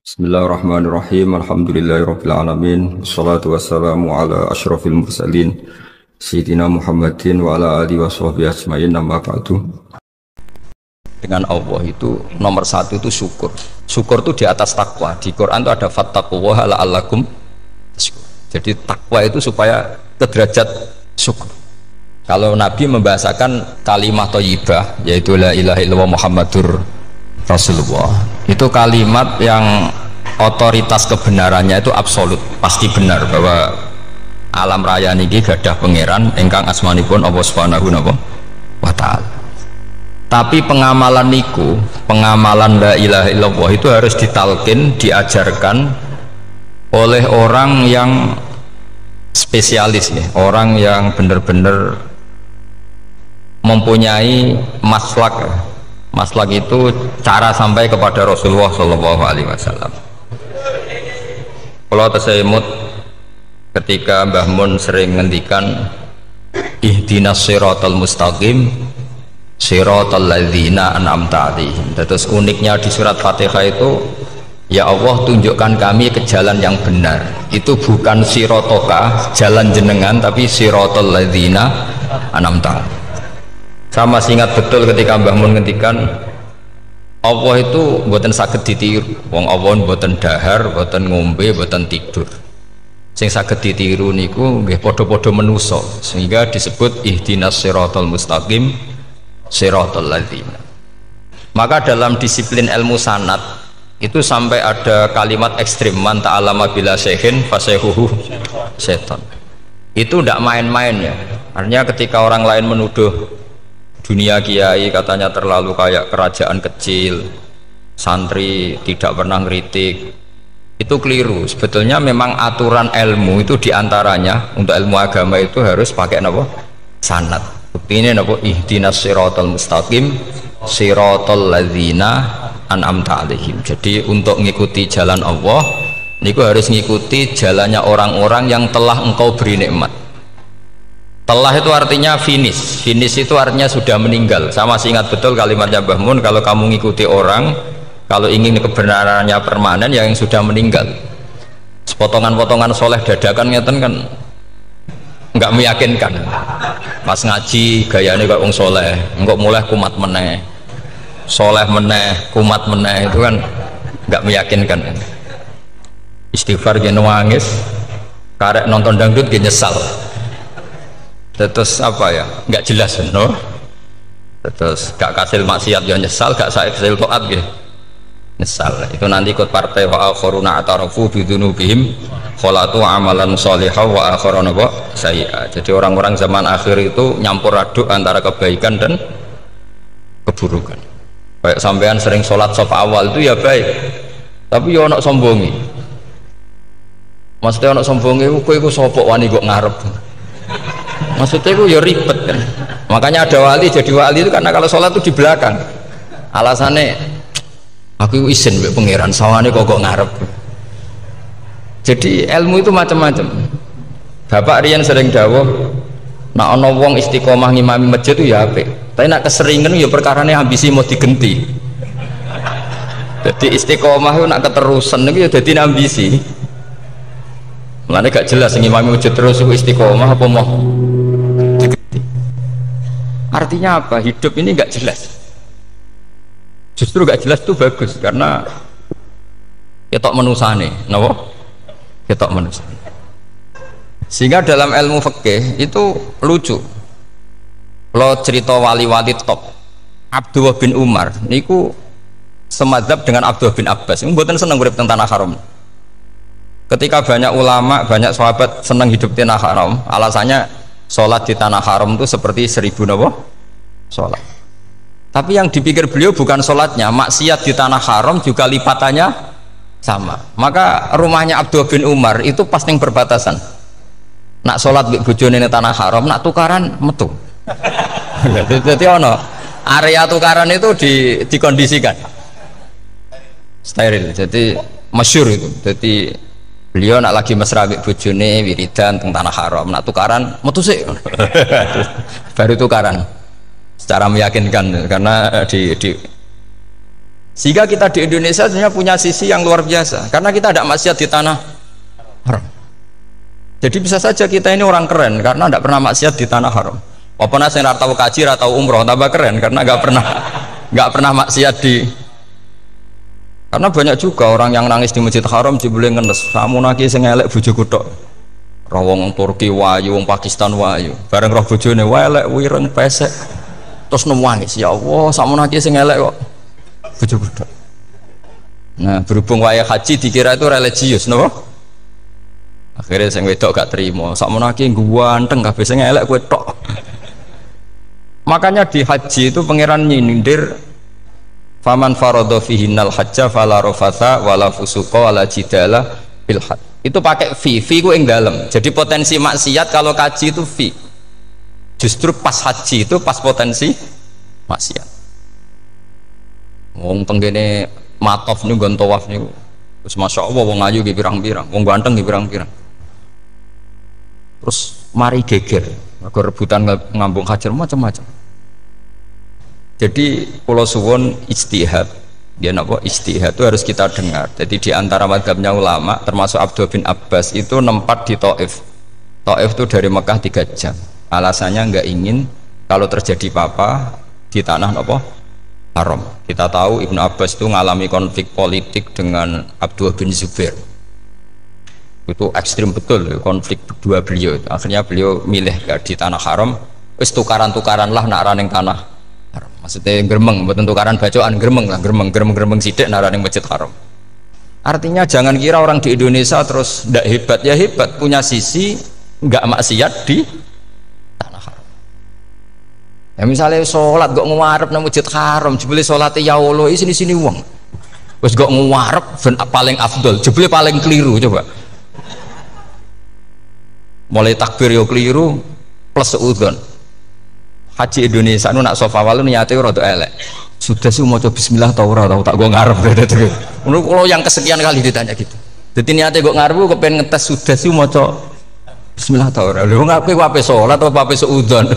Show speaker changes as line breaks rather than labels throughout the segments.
Bismillahirrahmanirrahim. Alhamdulillahirabbil alamin. Wassalatu wassalamu ala asyrafil mursalin sayyidina Muhammadin wa ala alihi washabbihi ajmain. Amma ba'du. Dengan Allah itu nomor satu itu syukur. Syukur itu di atas takwa. Di Quran itu ada fattaqullaha la'allakum tashkurun. Jadi takwa itu supaya ke derajat syukur. Kalau Nabi membahasakan kalimat thayyibah yaitu la ilaha illallah Muhammadur Rasulullah, itu kalimat yang otoritas kebenarannya itu absolut, pasti benar bahwa alam raya niki gadah pangeran ingkang asmanipun Allah Subhanahu wa ta'ala. Tapi pengamalan niku, pengamalan la ilaha illallah itu harus ditalkin, diajarkan oleh orang yang spesialis ya, orang yang benar-benar mempunyai maslak. Maslak itu cara sampai kepada Rasulullah Shallallahu Alaihi Wasallam. Kalau tersemut ketika Mbah Mun sering ngendikan ihdinas siratal mustaqim siratal ladzina an'amta 'alaihim. Terus uniknya di surat Fatihah itu, ya Allah tunjukkan kami ke jalan yang benar. Itu bukan sirotoka jalan jenengan, tapi siratal ladzina an'amta 'alaihim. Sama ingat betul ketika Mbah Mun ngendikan Allah itu mboten saged ditiru. Wong Allah mboten dahar, mboten ngombe, mboten tidur. Sing saged ditiru niku nggih padha-padha manusa, sehingga disebut ihdinas siratal mustaqim siratal ladzina. Maka dalam disiplin ilmu sanad itu sampai ada kalimat ekstrim, man ta'allama bila syekhin fasehuhu setan. Itu tidak main-main ya. Artinya ketika orang lain menuduh dunia kiai katanya terlalu kayak kerajaan kecil, santri tidak pernah ngeritik, itu keliru. Sebetulnya memang aturan ilmu itu diantaranya untuk ilmu agama itu harus pakai apa? Sanad. Bukti ini apa? Ihdinas siratal mustaqim siratal ladzina an'amta 'alaihim. Jadi untuk mengikuti jalan Allah niku harus mengikuti jalannya orang-orang yang telah engkau beri nikmat. Telah itu artinya finish. Finish itu artinya sudah meninggal. Sama masih ingat betul kalimatnya Mbah Mun, kalau kamu ngikuti orang, kalau ingin kebenarannya permanen, yang sudah meninggal. Potongan-potongan soleh dadakan ngeten kan nggak meyakinkan. Pas ngaji gayanya kayak wong soleh, enggak mulai kumat meneh, soleh meneh, kumat meneh, itu kan nggak meyakinkan. Istighfar gini nangis, karek nonton dangdut gini nyesal. Terus apa ya, nggak jelas no? Terus gak kasil maksiat ya nyesal, gak kasil toat gitu nyesal. Itu nanti ikut partai wa akharuna atarafu bidunubihim kholatu amalan sholihah wa akharuna sayyi'ah. Jadi orang-orang zaman akhir itu nyampur aduk antara kebaikan dan keburukan. Kayak sampean sering sholat saf awal itu ya baik, tapi ya ono sombongi. Maksudnya ono sombongi kowe iku sapa wani kok ngarep. Maksudnya itu ya ribet kan. Makanya ada wali jadi wali itu karena kalau sholat itu di belakang. Alasannya aku izin mbek pangeran sawane kok ngarep. Jadi ilmu itu macam-macam. Bapak Rian sering dawuh, nak ana wong istiqomah ngimami masjid itu ya apik. Tapi nak keseringan ya perkarane ambisi mau digenti. Jadi istiqomah itu nak keterusan itu ya dadi ambisi. Mulane gak jelas ngimami masjid terus itu istiqomah apa mau. Artinya apa? Hidup ini nggak jelas. Justru nggak jelas itu bagus karena ketok menusane, napa? Ketok menusane. Sehingga dalam ilmu fikih itu lucu. Kalau cerita wali-wali top, Abdullah bin Umar, niku semadzhab dengan Abdullah bin Abbas. Mboten seneng urip teng tanah haram. Ketika banyak ulama, banyak sahabat senang hidup di tanah haram, alasannya sholat di tanah haram itu seperti 1000 napa? Sholat. Tapi yang dipikir beliau bukan sholatnya, maksiat di tanah haram juga lipatannya sama. Maka rumahnya Abdullah bin Umar itu pas yang perbatasan. Nak sholat di bojone di tanah haram, nak tukaran metu. Jadi ono area tukaran itu dikondisikan steril. Jadi masyhur itu. Jadi beliau nak lagi mesra mbek bojone wiridan teng tanah haram, nak tukaran metu sik. Baru tukaran secara meyakinkan karena Sehingga kita di Indonesia sebenarnya punya sisi yang luar biasa karena kita ada maksiat di tanah haram. Jadi bisa saja kita ini orang keren karena tidak pernah maksiat di tanah haram. Walaupun saya tahu kaji atau umroh tambah keren karena nggak pernah maksiat di. Karena banyak juga orang yang nangis di Masjid Haram jebule ngenes, samu naki sing elek bojoku tok. Roh wong Turki wayu, wong Pakistan wayu. Bareng roh bojone elek wireng pesek. Terus nangis, ya Allah, samu naki sing elek kok bojoku tok. Nah, berhubung wayah haji dikira itu religius, napa? Akhirnya sing wedok gak terima. Samu naki ganteng kabeh sing elek kowe tok. Makanya di haji itu pangeran nyindir faman faradha fihinnal hajja fala rafatha wala fusuqa wala jidala bil hajj. Itu pakai fi ku ing dalem. Jadi potensi maksiat kalau kaji itu fi. Justru pas haji itu pas potensi maksiat. Wong tenggene matof niku nggon tawaf niku. Wis masyaallah wong ayu ki pirang-pirang, wong ganteng ki pirang-pirang. Terus mari geger, mergo rebutan ngambung hajar macam-macam. Jadi pulau suwon ijtihad, dia napa ijtihad itu harus kita dengar. Jadi di antara mazhabnya ulama termasuk Abdul bin Abbas itu nempat di Taif. Taif itu dari Mekah 3 jam. Alasannya nggak ingin kalau terjadi apa-apa di tanah napa haram. Kita tahu Ibnu Abbas itu mengalami konflik politik dengan Abdullah bin Zubair. Itu ekstrim betul konflik berdua beliau. Akhirnya beliau milih di tanah haram. Wis tukaran-tukaran lah nak raning tanah. Maksudnya geremeng, bukan tukaran bacaan geremeng lah, geremeng sidik nara ning Masjid Haram. Artinya jangan kira orang di Indonesia terus ndak hebat, ya hebat, punya sisi nggak maksiat di tanah haram. Ya misalnya sholat kok ngarep nang Masjid Haram, jebule salate ya Allah sini wong. Wis kok ngarep ben paling afdol, jebule paling keliru coba. Mulai takbir yo keliru plus seudon. Haji Indonesia nu nak sofa walu niate rada elek. Sudah sih mau coba bismillah tau ora tau tak gua ngarep gitu. Menurut kalau yang kesekian kali ditanya gitu. Jadi niate gua ngarep gua kepengen ngetes sudah sih mau coba bismillah tau ora. Lha ngapain gua ape salat atau ape seudon.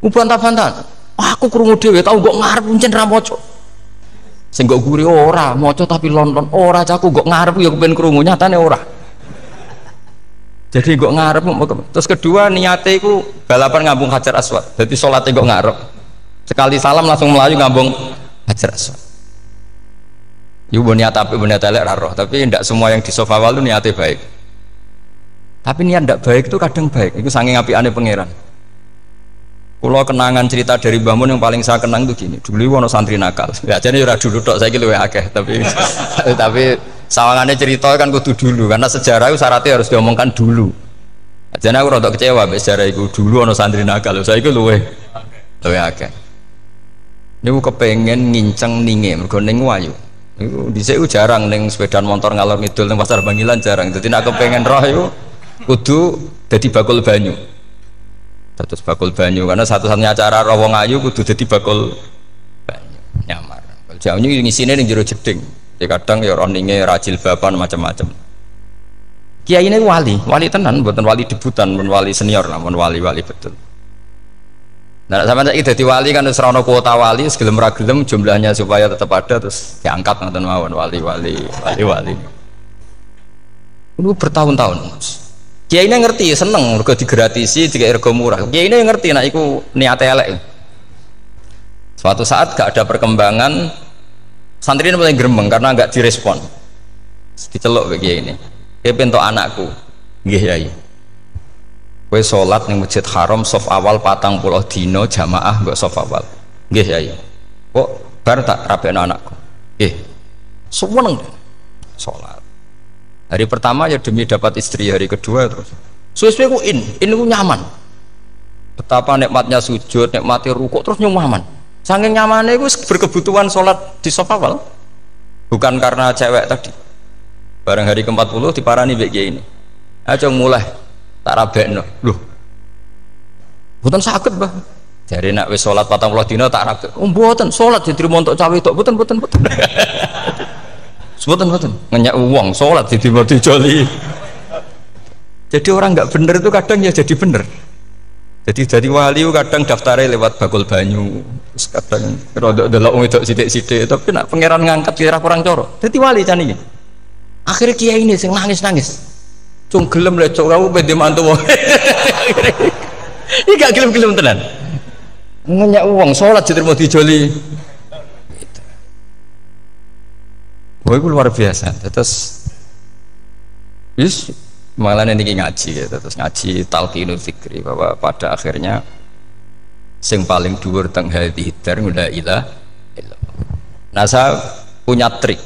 Bantah-bantah. Aku krungu dhewe tau gua ngarep pancen ra maca. Sing gak guri ora maca tapi lonton ora caku gua ngarep ya kepengen krungu nyatane ora. Jadi kok ngarep. Terus kedua niate iku balapan ngambung Hajar Aswad. Jadi sholatnya kok ngarep. Sekali salam langsung melayu ngambung Hajar Aswad. Iku niat apik niat elek ra roh, tapi tidak semua yang di sofa wal itu niatnya baik. Tapi niat tidak baik itu kadang baik. Itu saking apikane pangeran. Kalau kenangan cerita dari Mbah Mun yang paling saya kenang itu gini. Dulu ono santri nakal. Ya jadi ora dulu tok saiki luwih akeh, tapi sawangannya cerita kan kudu dulu karena sejarah itu syaratnya harus diomongkan dulu. Jadi aku rada kecewa sejarah itu dulu ono santri nakal. Saiki luwih akeh. Niku kepengen nginceng ninge mergo ning wayu. Iku dhisik jarang ning sepeda motor ngalor ngidul ning pasar Bangilan jarang. Dadi nek kepengen roh iku kudu dadi bakul banyu. Terus bakul banyu karena satu-satunya cara roh wong ayu kudu dadi bakul banyu nyamar. Jauhnya ngisine ning jero jeding. Ya kadang ya roh ninge rajil bapan macam-macam. Kiai ini wali tenan, bukan wali debutan, bukan wali senior, namun wali betul. Nah, sama saiki dadi wali kan wis ora ono kuota wali, segelem ra gelem jumlahnya supaya tetap ada terus diangkat ngoten mawon wali. Itu bertahun-tahun. Kiai ini ngerti seneng mergo digratisi, dikai rego murah. Kiai ini ngerti nek iku niate elek. Suatu saat gak ada perkembangan, santri ini mulai gremeng karena nggak direspon. Diceluk begini ini. Dia pentok anakku, nggih Yai. Kowe salat ning Masjid Haram sof awal 40 dino jamaah mbok sof awal. Nggih Yai. Kok bar tak rapekno anakku. Nggih. Seneng salat. Hari pertama ya demi dapat istri, hari kedua terus. Suwe-suwe ku ku nyaman. Betapa nikmatnya sujud, nikmati rukuk terus nyaman. Saking nyamannya itu berkebutuhan sholat di sof awal. Bukan karena cewek tadi. Barang hari ke-40 diparani mbek kiai ini. Aja mulai tak rabekno. Loh. Mboten saged, Mbah. Jare nek wis salat 40 dina tak rabek. Oh, mboten salat diterima untuk cawe tok. Mboten. Mboten. Ngenyak uang salat diterima dijoli. Jadi orang nggak bener itu kadang ya jadi bener. Jadi wali kadang daftarnya lewat bakul banyu, terus kadang rodok delok wedok sithik-sithik, tapi nak pangeran ngangkat kira kurang coro. Jadi wali can iki. Akhirnya kiai ini sing nangis-nangis. Cung gelem lecok kamu pede mantu wae. Iki gak gelem-gelem tenan. Ngenyak uang salat diterima dijoli. Wah, itu luar biasa. Terus malah ini ngaji ya, terus ngaji talqinul fikri bahwa pada akhirnya sing paling dhuwur teng hadhihi dar la ilaha illallah. Nah, saya punya trik,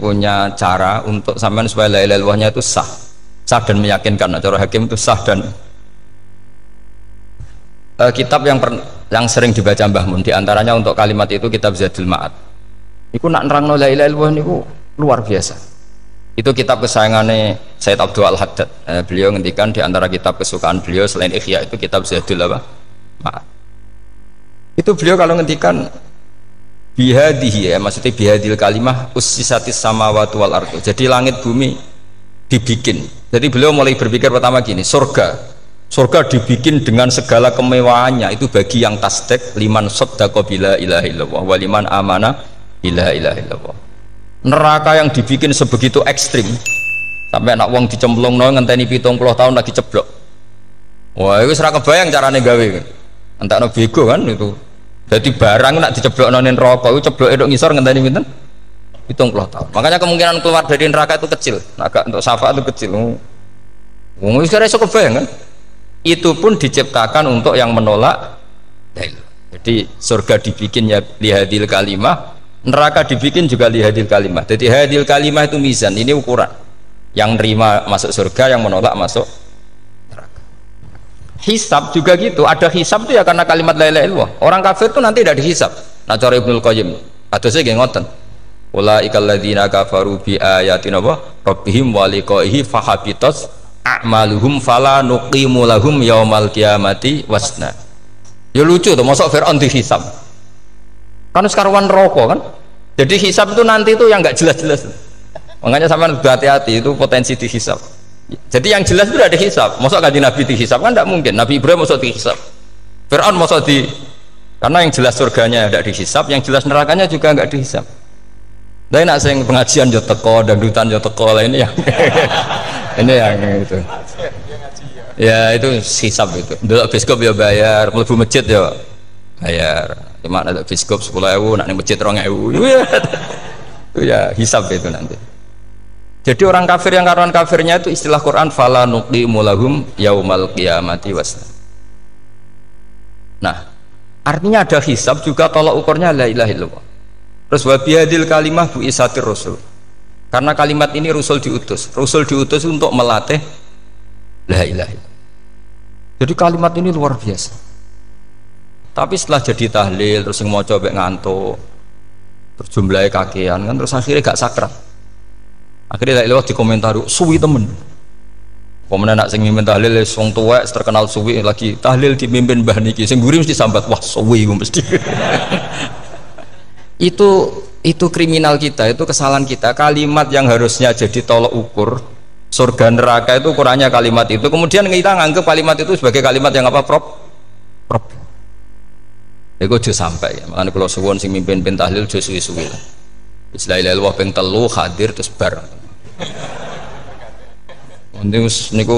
punya cara untuk sampean supaya la ilaha illallahnya itu sah dan meyakinkan. Nah, cara hakim itu sah dan kitab yang sering dibaca Mbah Mun diantaranya untuk kalimat itu kitab Zadul Ma'ad. Iku nak nerangno la ilaha illallah niku luar biasa. Itu kitab kesayangannya Sayyid Abdul Al-Haddad. Beliau ngendikan di antara kitab kesukaan beliau selain Ihya itu kitab Zadul Ma'ad. Itu beliau kalau ngendikan bihadihi ya, maksudnya bihadil kalimah ussisatis samawati wal ardu. Jadi langit bumi dibikin. Jadi beliau mulai berpikir pertama gini, surga dibikin dengan segala kemewahannya itu bagi yang tasdek liman saddaqa bila ilaha illallah wa liman amana bila ilaha illallah. Neraka yang dibikin sebegitu ekstrim sampai anak wong dicemplung ngenteni 70 tahun lagi ceblok. Wah, itu ora kebayang carane gawe. Entakno bego kan itu. Jadi barang nak diceblokno ning neraka itu cebloke tok ngisor ngenteni pinten? 70 tahun. Makanya kemungkinan keluar dari neraka itu kecil. Agak untuk syafaat itu kecil. Wong wis ora iso kebayang kan. Itu pun diciptakan untuk yang menolak dalil. Jadi surga dibikin ya lihadil kalimah, neraka dibikin juga lihadil kalimah. Jadi hadil kalimah itu mizan, ini ukuran. Yang nerima masuk surga, yang menolak masuk neraka. Hisab juga gitu, ada hisab itu ya karena kalimat la ilaha illallah. Orang kafir itu nanti tidak dihisab. Nah cara Ibnul Qayyim, adosnya nggih ngoten. Ulaikal ladzina kafaru bi ayatina rabbihim wa liqaihi fahabitat a'maluhum fala nuqimu lahum yaumal qiyamati wasna. Ya lucu tuh, masuk Fir'aun dihisab kan sekarwan rokok kan, jadi hisab itu nanti itu yang nggak jelas-jelas, makanya sampean hati-hati itu potensi dihisab. Jadi yang jelas itu ada hisab, masuk kaji Nabi dihisab kan tidak mungkin, Nabi Ibrahim masuk dihisab, Fir'aun masuk di, karena yang jelas surganya tidak dihisab, yang jelas nerakanya juga nggak dihisab. Tapi nak sing pengajian yo teko, dangdutan yo teko lah ini yang ini yang itu. Ya itu hisab itu. Dulu biskop ya bayar, mlebu masjid ya bayar. Cuma ada biskop 10.000, nak ning masjid 2.000. Itu ya hisab itu nanti. Jadi orang kafir yang karuan kafirnya itu istilah Quran fala nuqimu lahum yaumal qiyamati wasna. Nah, artinya ada hisab juga tolak ukurnya la ilaha illallah. Terus wa bihadil kalimah bu isatir rasul. Karena kalimat ini Rasul diutus untuk melatih la ilaha illallah. Jadi kalimat ini luar biasa. Tapi setelah jadi tahlil terus yang mau coba ngantuk, terus jumlahnya kakean kan, terus akhirnya gak sakrat. Akhirnya la ilaha dikomentari suwi temen. Pemenang nak sing mimpin tahlil wong tuwek terkenal suwi lagi tahlil dipimpin mbah niki sing guri mesti sambat wah suwi mesti. Itu kriminal kita, itu kesalahan kita. Kalimat yang harusnya jadi tolok ukur surga neraka itu ukurannya kalimat itu, kemudian kita nganggap kalimat itu sebagai kalimat yang apa prop itu aja sampai ya. Makanya kalau suwon sing mimpin tahlil aja suwi-suwi lah. Istilah ilal ping 3 hadir terus bar. Niku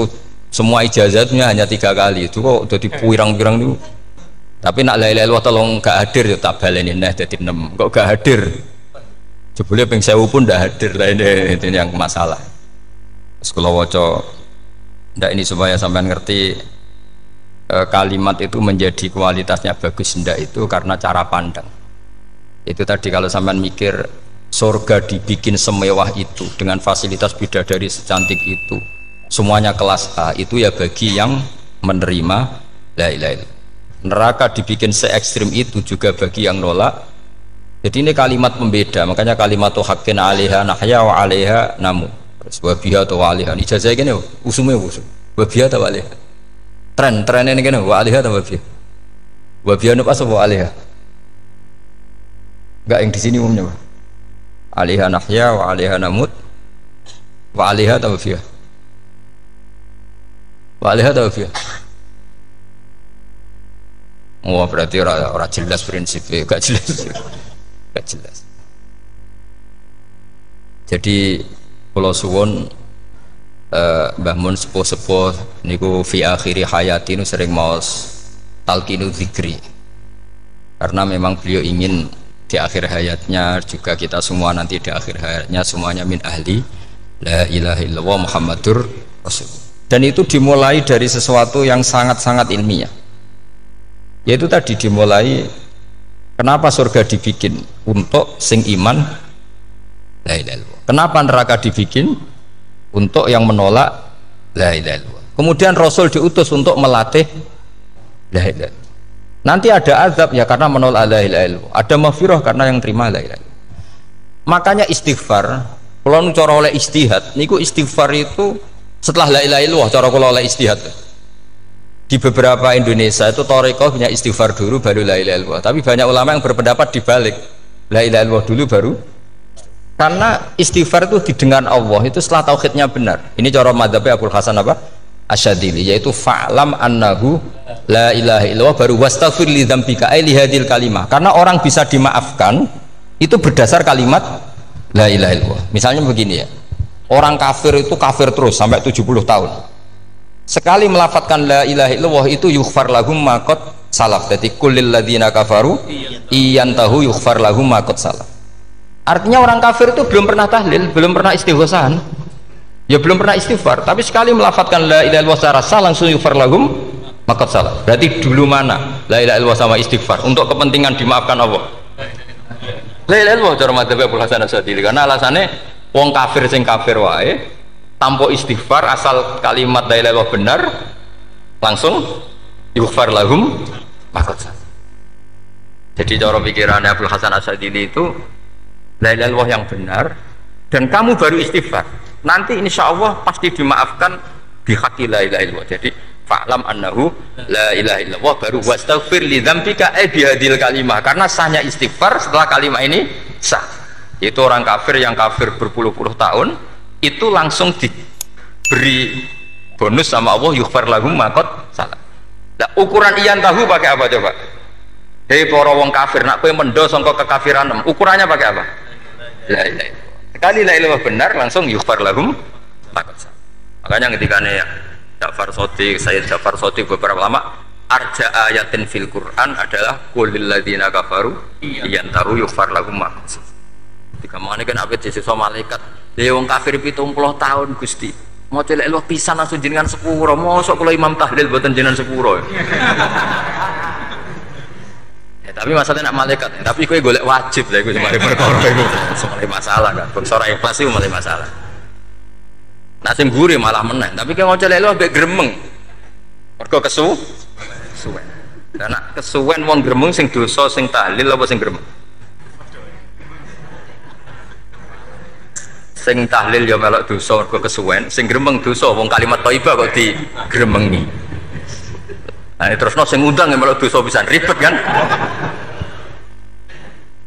semua ijazatnya hanya 3 kali itu kok udah dipirang-pirang niku. Tapi nak la ilaha illallah tolong gak hadir ya tak baleni neh dadi 6. Kok gak hadir? Jebule ping 1000 pun ndak hadir lah, ini yang masalah. Sekolah waca ndak ini supaya sampean ngerti kalimat itu menjadi kualitasnya bagus ndak itu karena cara pandang. Itu tadi kalau sampean mikir surga dibikin semewah itu dengan fasilitas bidadari secantik itu, semuanya kelas A, itu ya bagi yang menerima la ilaha illallah. Neraka dibikin se ekstrim itu juga bagi yang nolak. Jadi ini kalimat pembeda, makanya kalimat haqqin 'alaiha nahya wa 'alaiha namu. Terus wa biha ta wa 'alaiha. Ijazah kene usume usum. Wa biha ta wa 'alaiha. Tren ini kene wa 'alaiha ta wa biha. Wa biha nu pas wa 'alaiha. Enggak yang di sini umumnya. 'Alaiha nahya wa 'alaiha namut. Wa 'alaiha ta wa biha. Wa 'alaiha ta wa biha. Wah berarti ora jelas prinsipnya, gak jelas, gak jelas. Jadi kalau suwon Mbah Mun sepuh-sepuh niku fi akhiri hayati nu sering maos talqinu dzikri. Karena memang beliau ingin di akhir hayatnya juga kita semua nanti di akhir hayatnya semuanya min ahli la ilaha illallah Muhammadur Rasul. Dan itu dimulai dari sesuatu yang sangat-sangat ilmiah. Yaitu tadi dimulai kenapa surga dibikin untuk sing iman la ilaha illallah. Kenapa neraka dibikin untuk yang menolak la ilaha illallah. Kemudian Rasul diutus untuk melatih la ilaha illallah. Nanti ada azab ya karena menolak la ilaha illallah. Ada maghfirah karena yang terima la ilaha illallah. Makanya istighfar, kalau cara oleh istihad, niku istighfar itu setelah la ilaha illallah cara kalau oleh istihad. Di beberapa Indonesia itu thariqah punya istighfar dulu baru la ilaha illallah. Tapi banyak ulama yang berpendapat dibalik. La ilaha illallah dulu baru. Karena istighfar itu didengar Allah itu setelah tauhidnya benar. Ini cara madzhabnya Abul Hasan apa? Asyadili, yaitu fa'lam annahu la ilaha illallah baru wastaghfir li dzambika ai li hadil kalimah. Karena orang bisa dimaafkan itu berdasar kalimat la ilaha illallah. Misalnya begini ya. Orang kafir itu kafir terus sampai 70 tahun. Sekali melafadzkan la ilaha illallah itu yughfar lahum ma qad salaf. Jadi kullil ladzina kafaru iyantahu yughfar lahum ma qad salaf. Artinya orang kafir itu belum pernah tahlil, belum pernah istighosah, ya belum pernah istighfar, tapi sekali melafadzkan la ilaha illallah secara sah langsung yughfar lahum maqad salaf. Berarti dulu mana la ilaha illallah sama istighfar untuk kepentingan dimaafkan Allah? La ilaha illallah cara madzhab Abul Hasan Asyadili, karena alasannya wong kafir sing kafir wae tanpa istighfar asal kalimat la ilaha illallah benar langsung yughfar lahum maqad salaf. Jadi cara pikirannya Abul Hasan Asyadili itu la ilaha illallah yang benar dan kamu baru istighfar nanti insya Allah pasti dimaafkan bihaqi la ilaha illallah. Jadi fa'lam annahu la ilaha illallah baru wastaghfir li dzambika bihadil kalimah, karena sahnya istighfar setelah kalimat ini sah. Itu orang kafir yang kafir berpuluh-puluh tahun itu langsung diberi bonus sama Allah yughfar lahum ma qad salaf. Nah, ukuran iyan tahu pakai apa coba? Hei para wong kafir nak kowe mendo sangka kekafiran ukurannya pakai apa? La ilaha illallah. Sekali la ilaha benar langsung yughfar lahum maqad salaf. Makanya ketika Ja'far Shadiq, Sayyid Ja'far Shadiq beberapa lama arja ayatin fil Quran adalah qulil ladzina kafaru iyantahu yughfar lahum maqad salaf. Ketika mangane kan apik sesuk malaikat. Lha wong kafir 70 tahun Gusti. Mau celek Allah pisan langsung jenengan sepuro. Mosok kula imam tahlil boten jenengan sepuro. Tapi masalahnya nak malaikat, tapi kowe golek wajib lah iku semare perkara iku. Semare masalah kan. Bangsa ora ikhlas iku malah masalah. Nak sing gure malah meneh, tapi kowe ngoco lek lu ambek gremeng. Mergo kesuwen. Dan nak kesuwen wong gremeng sing dosa sing tahlil apa sing gremeng? Sing tahlil ya melok dosa mergo kesuwen, sing gremeng dosa wong kalimat thayyibah kok digremengi. Nah, terus sing ngundang yang melok dosa pisan ribet kan?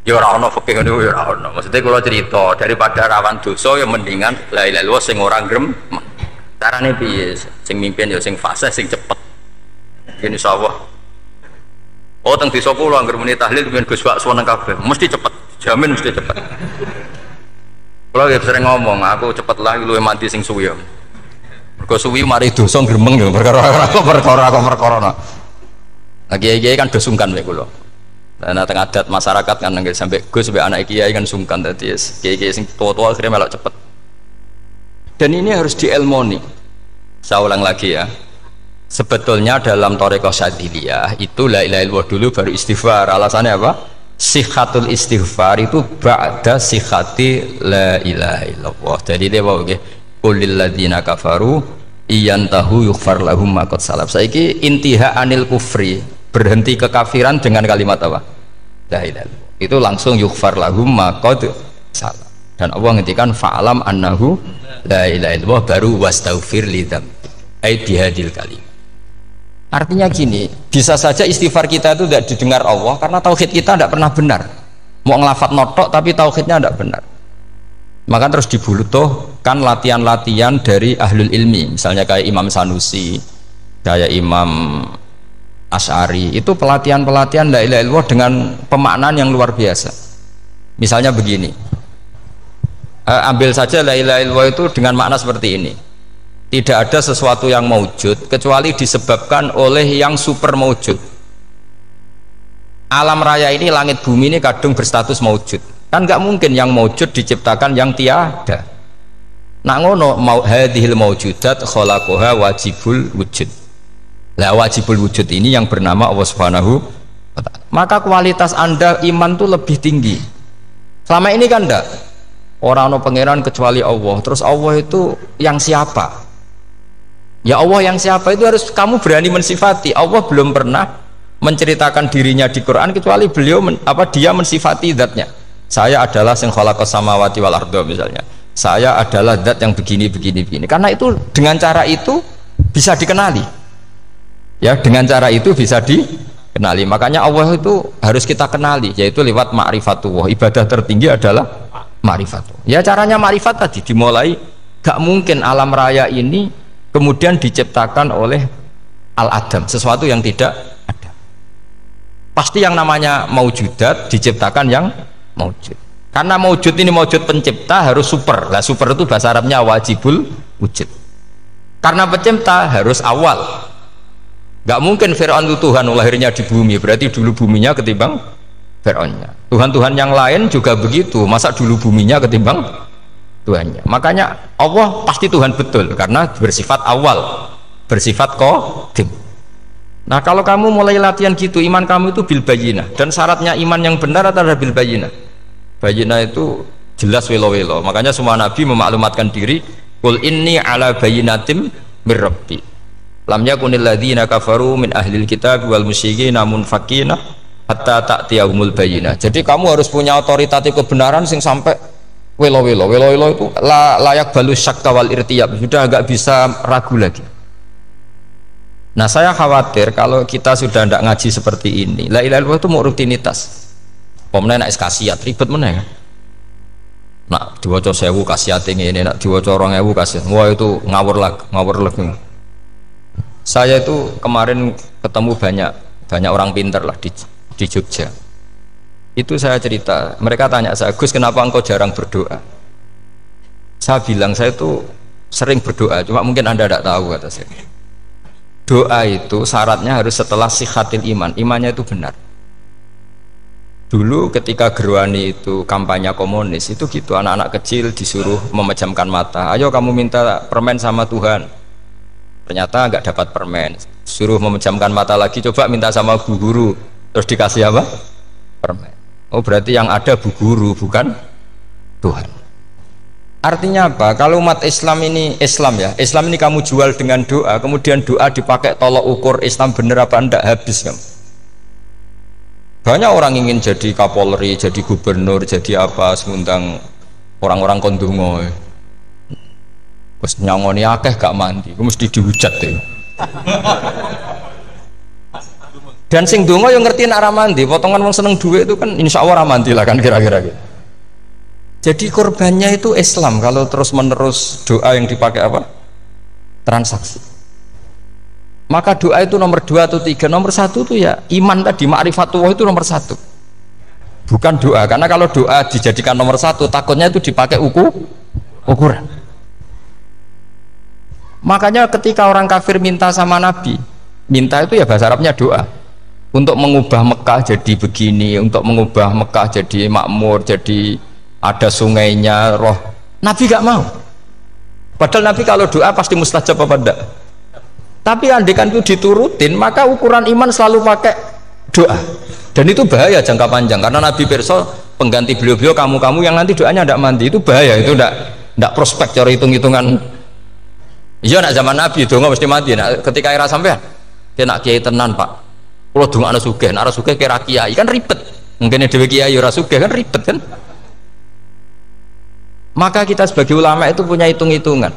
Ya ora ono fikih ngono ya ora ono. Maksudnya kalau cerita daripada rawan dosa ya mendingan la ilaha illallah sing ora grem. Carane piye? Sing mimpin ya sing fasih sing cepet. Insyaallah. Oh teng desa kula anggere muni tahlil ben Gus Bakso nang kabeh. Mesti cepet. Jamin mesti cepet. Kula ya sering ngomong, aku cepet lah luwih mati sing suwi. Mergo suwi mari dosa gremeng ya perkara. Lagi kan do sungkan mek kula. Nah tengah adat masyarakat kan nggih sampai Gus sampai anak kiai kan sungkan dadi kiai sing tua-tua akhirnya melok cepet. Dan ini harus dielmoni. Saya ulang lagi ya. Sebetulnya dalam thariqah Syadziliyah itu la ilaha illallah dulu baru istighfar. Alasannya apa? Sihhatul istighfar itu ba'da sihhati la ilaha illallah. Jadi dia bawa nggih qulil ladzina kafaru iyantahu yughfar lahum ma qad salaf. Saiki intiha anil kufri, berhenti kekafiran dengan kalimat apa? La ilaha illallah. Itu langsung yughfar lahum ma qad salaf. Dan Allah ngendikan fa'alam annahu la ilaha illallah baru wastaghfir lidzam ai bihadil kalim. Artinya gini, bisa saja istighfar kita itu tidak didengar Allah karena tauhid kita tidak pernah benar. Mau ngelafat notok tapi tauhidnya tidak benar. Maka terus dibutuhkan latihan-latihan dari ahlul ilmi, misalnya kayak Imam Sanusi, kayak Imam Asy'ari itu pelatihan-pelatihan la ilaha illallah dengan pemaknaan yang luar biasa. Misalnya begini, ambil saja la ilaha illallah itu dengan makna seperti ini, tidak ada sesuatu yang maujud kecuali disebabkan oleh yang super maujud. Alam raya ini, langit bumi ini kadung berstatus maujud, kan nggak mungkin yang maujud diciptakan yang tiada. Nak ngono mau hadhil maujudat khalaqaha wajibul wujud. Lah wajibul wujud ini yang bernama Allah Subhanahu wa ta'ala. Maka kualitas Anda iman tuh lebih tinggi. Selama ini kan enggak, orang no pangeran kecuali Allah. Terus Allah itu yang siapa? Ya Allah yang siapa itu harus kamu berani mensifati. Allah belum pernah menceritakan dirinya di Quran kecuali beliau dia mensifati zatnya. Saya adalah sing khalaqas samawati wal arda misalnya. Saya adalah zat yang begini. Karena itu dengan cara itu bisa dikenali. Ya, dengan cara itu bisa dikenali. Makanya Allah itu harus kita kenali, yaitu lewat ma'rifatullah. Ibadah tertinggi adalah ma'rifatullah. Ya, caranya ma'rifat tadi dimulai. Gak mungkin alam raya ini kemudian diciptakan oleh al-adam, sesuatu yang tidak ada. Pasti yang namanya maujudat diciptakan yang maujud. Karena maujud ini maujud pencipta harus super. Lah super itu bahasa Arabnya wajibul wujud. Karena pencipta harus awal. Gak mungkin Fir'aun itu Tuhan lahirnya di bumi, berarti dulu buminya ketimbang Fir'aunnya. Tuhan-Tuhan yang lain juga begitu, masa dulu buminya ketimbang Tuhannya. Makanya Allah pasti Tuhan betul karena bersifat awal, bersifat qadim. Nah, kalau kamu mulai latihan gitu, iman kamu itu bil bayyinah, dan syaratnya iman yang benar adalah bil bayyinah. Bayyinah itu jelas welo-welo. Makanya semua nabi memaklumatkan diri, qul inni ala bayyinatim mir rabbi. Lam yakunil ladzina kafaru min ahlil kitab wal musyrikin munfakina hatta ta'tiyahumul bayyinah. Jadi kamu harus punya otoritatif kebenaran sing sampai welo-welo itu layak balus syakka wal irtiyab, sudah agak bisa ragu lagi. Nah, saya khawatir kalau kita sudah tidak ngaji seperti ini, la ilaha illallah itu mau rutinitas. Pomene nek kasiat ribet meneh kan. Nak diwaca 1000 kasiat ngene, nak diwaca 2000 kasiat. Wah itu ngawur lagi. Saya itu kemarin ketemu banyak orang pintar lah di Jogja. Itu saya cerita, mereka tanya saya, Gus kenapa engkau jarang berdoa? Saya bilang saya itu sering berdoa, cuma mungkin Anda tidak tahu kata saya. Doa itu syaratnya harus setelah sihatil iman, imannya itu benar. Dulu ketika Gerwani itu kampanye komunis itu gitu, anak-anak kecil disuruh memejamkan mata, ayo kamu minta permen sama Tuhan. Ternyata nggak dapat permen, suruh memejamkan mata lagi, coba minta sama bu guru, terus dikasih apa? Permen. Oh berarti yang ada bu guru bukan Tuhan. Artinya apa? Kalau umat Islam ini Islam ini kamu jual dengan doa, kemudian doa dipakai tolok ukur Islam bener apa enggak, habis kan? Banyak orang ingin jadi Kapolri, jadi gubernur, jadi apa, ngundang orang-orang kondungo. Terus nyangoni akeh gak mandi, mesti dihujat deh. Dan sing donga yang ngerti nak ra mandi, potongan wong seneng duit itu kan insya Allah ra mandi lah kan kira-kira gitu. Jadi korbannya itu Islam kalau terus menerus doa yang dipakai apa? Transaksi. Maka doa itu nomor 2 atau 3, nomor 1 itu ya iman tadi, ma'rifatullah itu nomor 1. Bukan doa, karena kalau doa dijadikan nomor 1 takutnya itu dipakai ukuran. Makanya ketika orang kafir minta sama Nabi, minta itu ya bahasa Arabnya doa, untuk mengubah Mekah jadi begini, untuk mengubah Mekah jadi makmur, jadi ada sungainya, roh. Nabi gak mau. Padahal Nabi kalau doa pasti mustajab apa enggak? Tapi andekan itu diturutin, maka ukuran iman selalu pakai doa. Dan itu bahaya jangka panjang, karena Nabi pirsa pengganti beliau-beliau kamu-kamu yang nanti doanya tidak mandi, itu bahaya, itu tidak prospek cara hitung-hitungan. Iya nak zaman Nabi donga mesti mati. Nak ketika era sampean kena kiai tenan Pak, kalau dongakno sugih, nak ora sugih kira kiai kan ribet. Mungkin dhewe kiai ora sugih kan ribet kan. Maka kita sebagai ulama itu punya hitung-hitungan.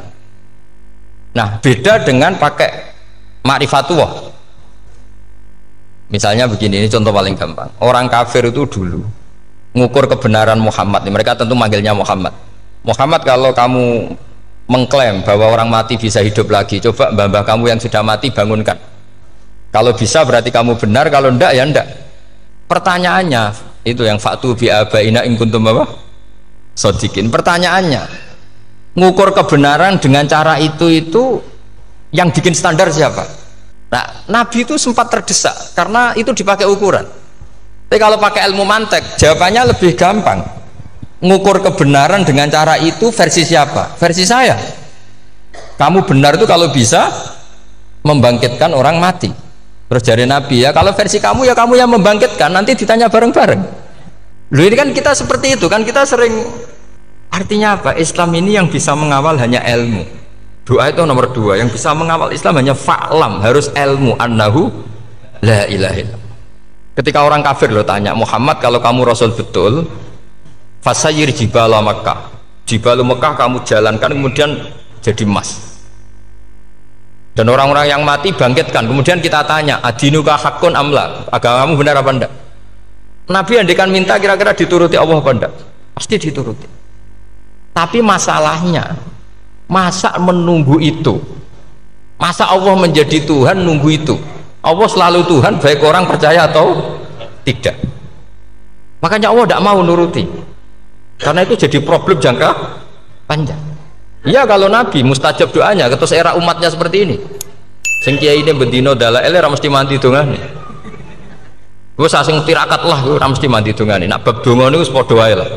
Nah beda dengan pakai ma'rifatullah. Misalnya begini, ini contoh paling gampang. Orang kafir itu dulu mengukur kebenaran Muhammad, mereka tentu manggilnya Muhammad. Muhammad, kalau kamu mengklaim bahwa orang mati bisa hidup lagi, coba mbah-mbah kamu yang sudah mati bangunkan. Kalau bisa berarti kamu benar, kalau ndak ya ndak. Pertanyaannya itu yang faktu bi abaina in kuntum apa? Sodikin. Pertanyaannya, ngukur kebenaran dengan cara itu yang bikin standar siapa? Nah, Nabi itu sempat terdesak karena itu dipakai ukuran. Tapi kalau pakai ilmu mantek, jawabannya lebih gampang. Ngukur kebenaran dengan cara itu versi siapa? Versi saya. Kamu benar itu kalau bisa membangkitkan orang mati. Terus dari Nabi, ya kalau versi kamu ya kamu yang membangkitkan, nanti ditanya bareng-bareng. Loh ini kan kita seperti itu kan, kita sering. Artinya apa? Islam ini yang bisa mengawal hanya ilmu. Doa itu nomor 2, yang bisa mengawal Islam hanya fa'lam, harus ilmu annahu la ilaha illallah. Ketika orang kafir lo tanya, Muhammad kalau kamu Rasul betul, fasayyir jibala Makkah, jibalu Mekah kamu jalankan kemudian jadi emas. Dan orang-orang yang mati bangkitkan, kemudian kita tanya, adinuka hakun amla, agamamu benar apa enggak? Nabi andikan minta kira-kira dituruti Allah apa enggak? Pasti dituruti. Tapi masalahnya, masa menunggu itu? Masa Allah menjadi Tuhan nunggu itu? Allah selalu Tuhan baik orang percaya atau tidak. Makanya Allah tidak mau nuruti, karena itu jadi problem jangka panjang. Iya kalau Nabi mustajab doanya, ketus era umatnya seperti ini. Sing kiai ini bendino dalail ora mesti mandi dongane. Gue sasing tirakat lah, gue ora mesti mandi dongane. Nak bab donga niku wis padha wae lah.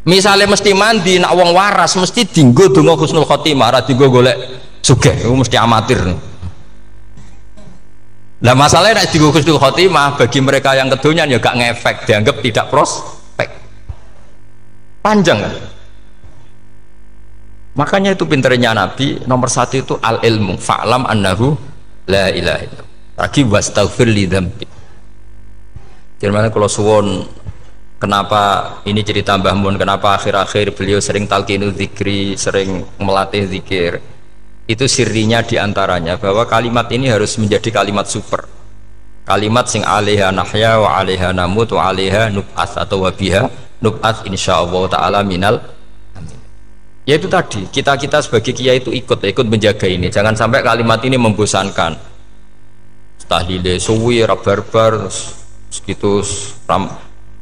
Misale mesti mandi, nak wong waras mesti dinggo donga husnul khotimah, ora dinggo golek sugih, iku mesti amatir. Lah masalahnya nek dinggo husnul khotimah bagi mereka yang kedonyan ya gak ngefek, dianggap tidak prospek. Panjang kan? Makanya itu pinternya Nabi nomor 1 itu al ilmu fa'lam annahu la ilaha illallah. Lagi wastaghfir li dzambi. Jadi kalau suwon kenapa ini cerita Mbah Mun, kenapa akhir-akhir beliau sering talqinu zikri, sering melatih zikir. Itu sirinya diantaranya bahwa kalimat ini harus menjadi kalimat super. Kalimat sing alaiha nahya wa alaiha namut wa alaiha nub'ats atau wabiha nub'ats insyaallah taala minal. Ya itu tadi, kita sebagai kiai itu ikut menjaga ini, jangan sampai kalimat ini membosankan. Tahlile suwi barbar segitu ram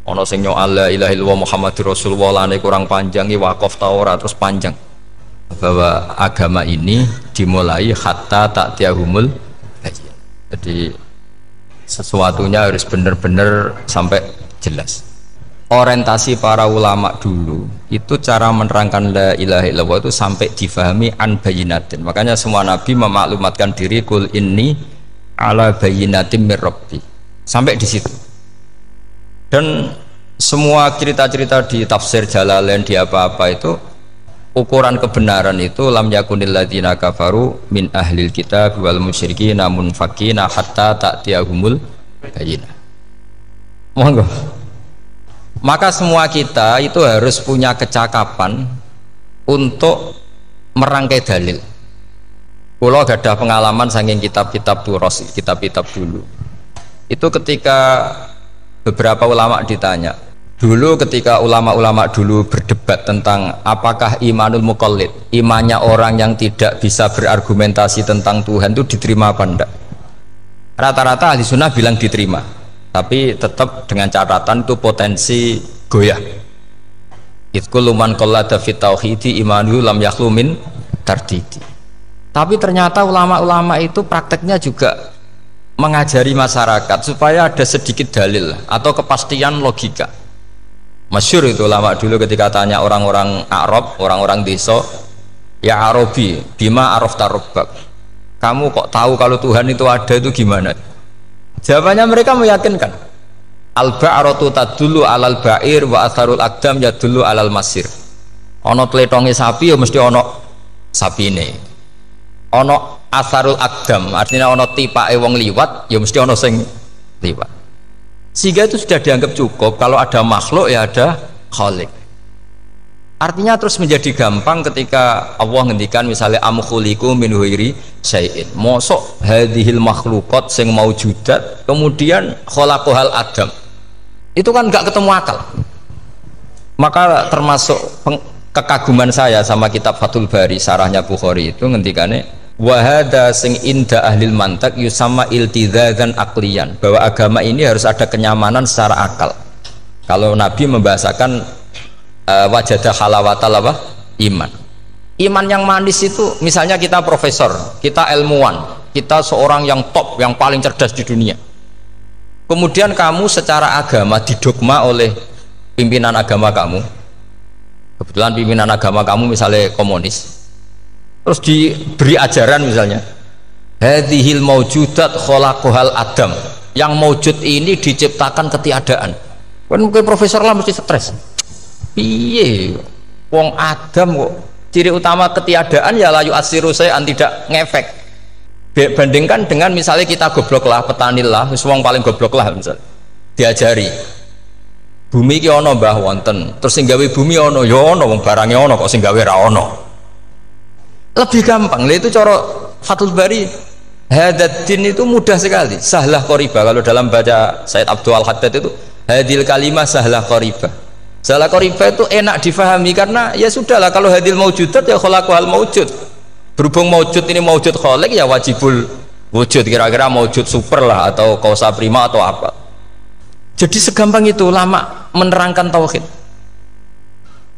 ono sing nyoal la ilaha illallah Muhammadur Rasulullah lane kurang panjang iki wakaf ta ora terus panjang. Bahwa agama ini dimulai hatta ta'tiyahumul bayyinah. Jadi sesuatunya harus benar-benar sampai jelas. Orientasi para ulama dulu itu cara menerangkan la ilaha illallah itu sampai difahami an bayyinatin. Makanya semua nabi memaklumatkan diri kul inni ala bayyinatin mir rabbi. Sampai di situ. Dan semua cerita-cerita di tafsir Jalalain di apa-apa itu ukuran kebenaran itu lam yakunil ladzina kafaru min ahlil kitab wal musyrikin namun fakina hatta ta'tiyahumul bayyinah. Monggo. Maka semua kita itu harus punya kecakapan untuk merangkai dalil. Kalau gak ada pengalaman saking kitab-kitab turos, kitab-kitab dulu. Itu ketika beberapa ulama ditanya, dulu ketika ulama-ulama dulu berdebat tentang apakah imanul muqallid, imannya orang yang tidak bisa berargumentasi tentang Tuhan itu diterima apa enggak? Rata-rata ahli sunnah bilang diterima, tapi tetap dengan catatan itu potensi goyah. Itkul man qallada fit tauhidi imanu lam yakhlu min tardidi. Tapi ternyata ulama-ulama itu prakteknya juga mengajari masyarakat supaya ada sedikit dalil atau kepastian logika. Masyhur itu ulama dulu ketika tanya orang-orang Arab, orang-orang desa, ya Arabi, bima arafta rabbak. Kamu kok tahu kalau Tuhan itu ada, itu gimana? Jawabannya mereka meyakinkan. Al-ba'ratu tadullu alal ba'ir wa atharul aqdam yadullu alal masir. Ono tletonge sapi ya mesti ono sapine. Ono atharul aqdam artinya ono tipake wong liwat ya mesti ono sing liwat. Sehingga itu sudah dianggap cukup kalau ada makhluk ya ada khalik. Artinya terus menjadi gampang ketika Allah ngendikan misalnya am khuliqu min ghairi syai'in. Mosok hadhil makhluqat sing maujudat kemudian khalaqahal adam. Itu kan enggak ketemu akal. Maka termasuk kekaguman saya sama kitab Fathul Bari sarahnya Bukhari itu ngendikane Wahada sing inda ahlil mantak yusama iltidzadan aklian, bahwa agama ini harus ada kenyamanan secara akal. Kalau Nabi membahasakan wajadah halawatal apa? Iman. Iman yang manis itu misalnya kita profesor, kita ilmuwan, kita seorang yang top, yang paling cerdas di dunia. Kemudian kamu secara agama didogma oleh pimpinan agama kamu. Kebetulan pimpinan agama kamu misalnya komunis. Terus diberi ajaran misalnya hadhil maujudat khalaqahal adam, yang maujud ini diciptakan ketiadaan. Kan mungkin profesor lah mesti stres. Piye wong Adam kok ciri utama ketiadaan ya layu asiru saya tidak ngefek. Bandingkan dengan misalnya kita goblok lah, petani lah, wong paling goblok lah misalnya diajari bumi ki ana mbah wonten, terus sing gawe bumi ana ya ana, wong barange ana kok sing gawe ra ana. Lebih gampang. Itu cara Fathul Bari. Hadaddin itu mudah sekali, sahlah qoriba. Kalau dalam baca Said Abdul Al-Haddad itu hadil kalimah sahlah qoriba. Sahlah qoriba itu enak difahami karena ya sudahlah, kalau hadil maujudat ya khalaqahal maujud. Berhubung maujud ini maujud khaliq ya wajibul wujud, kira-kira maujud super lah atau kausa prima atau apa. Jadi segampang itu lama menerangkan tauhid.